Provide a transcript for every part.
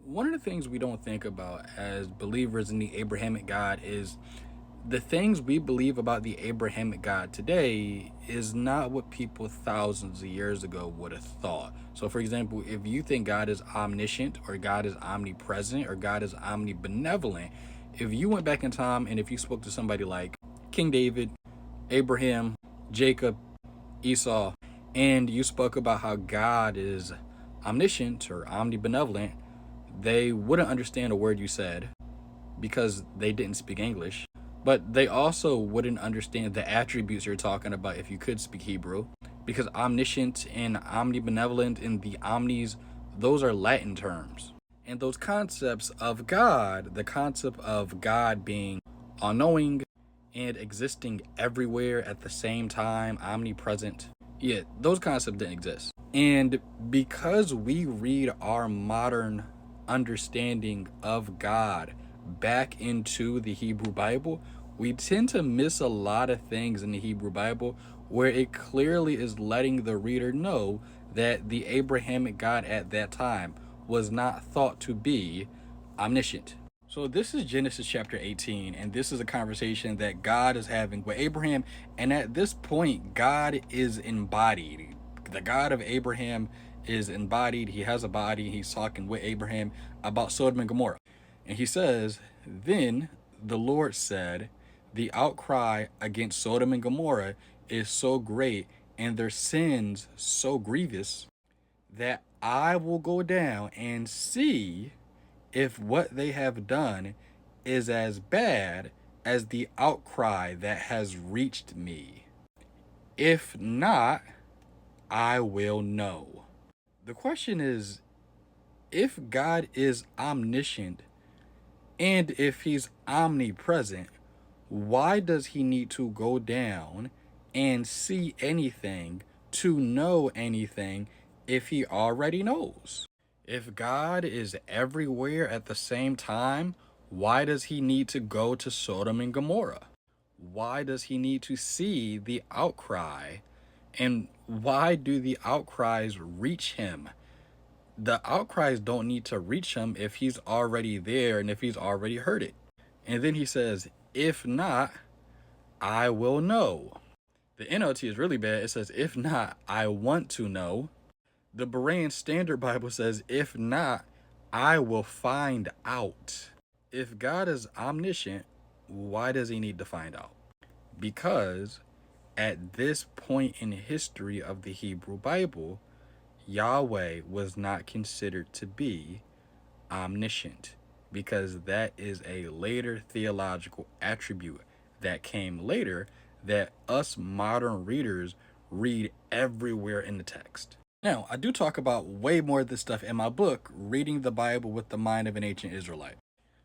One of the things we don't think about as believers in the Abrahamic God is the things we believe about the Abrahamic God today is not what people thousands of years ago would have thought. So, for example, if you think God is omniscient or God is omnipresent or God is omnibenevolent, if you went back in time and if you spoke to somebody like King David, Abraham, Jacob, Esau, and you spoke about how God is omniscient or omnibenevolent, they wouldn't understand a word you said because they didn't speak English. But they also wouldn't understand the attributes you're talking about if you could speak Hebrew, because omniscient and omnibenevolent and the omnis, those are Latin terms. And those concepts of God, the concept of God being all knowing and existing everywhere at the same time, omnipresent, yeah, those concepts didn't exist. And because we read our modern understanding of God back into the Hebrew Bible, we tend to miss a lot of things in the Hebrew Bible where it clearly is letting the reader know that the Abrahamic God at that time was not thought to be omniscient. So this is Genesis chapter 18, and this is a conversation that God is having with Abraham. And at this point, God is embodied. The God of Abraham is embodied. He has a body. He's talking with Abraham about Sodom and Gomorrah. And he says, Then the Lord said, the outcry against Sodom and Gomorrah is so great and their sins so grievous that I will go down and see if what they have done is as bad as the outcry that has reached me. If not, I will know. The question is, if God is omniscient and if he's omnipresent, why does he need to go down and see anything to know anything if he already knows? If God is everywhere at the same time, why does he need to go to Sodom and Gomorrah? Why does he need to see the outcry? And why do the outcries reach him? The outcries don't need to reach him if he's already there and if he's already heard it. And then he says, if not, I will know. The NLT is really bad. It says, if not, I want to know. The Berean Standard Bible says, if not, I will find out. If God is omniscient, why does he need to find out? Because at this point in history of the Hebrew Bible, Yahweh was not considered to be omniscient, because that is a later theological attribute that came later that us modern readers read everywhere in the text. Now, I do talk about way more of this stuff in my book, Reading the Bible with the Mind of an Ancient Israelite.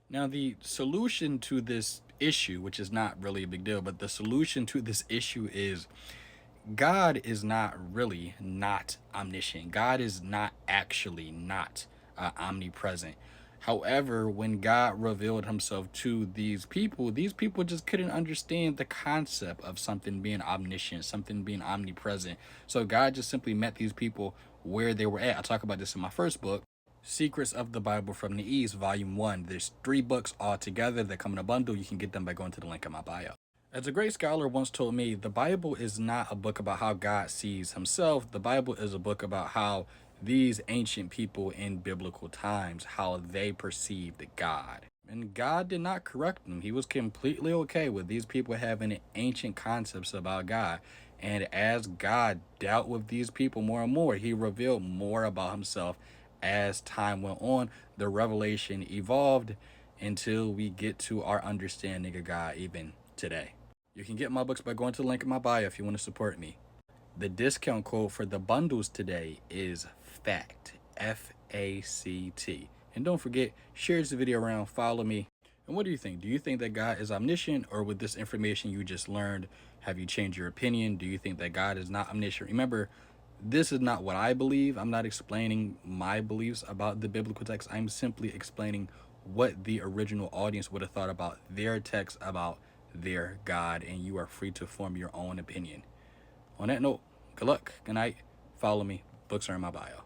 Now, the solution to this issue, which is not really a big deal, but the solution to this issue is God is not really not omniscient. God is not actually not omnipresent. However, when God revealed himself to these people just couldn't understand the concept of something being omniscient, something being omnipresent. So God just simply met these people where they were at. I talk about this in my first book, Secrets of the Bible from the East, Volume 1. There's 3 books all together that come in a bundle. You can get them by going to the link in my bio. As a great scholar once told me, the Bible is not a book about how God sees himself. The Bible is a book about how these ancient people in biblical times, how they perceived God. And God did not correct them. He was completely okay with these people having ancient concepts about God. And as God dealt with these people more and more, he revealed more about himself as time went on. The revelation evolved until we get to our understanding of God even today. You can get my books by going to the link in my bio if you want to support me. The discount code for the bundles today is FACT, F-A-C-T. And don't forget, share this video around, follow me. And what do you think? Do you think that God is omniscient, or with this information you just learned, have you changed your opinion? Do you think that God is not omniscient? Remember, this is not what I believe. I'm not explaining my beliefs about the biblical text. I'm simply explaining what the original audience would have thought about their text about their God, and you are free to form your own opinion. On that note, good luck, good night, follow me, books are in my bio.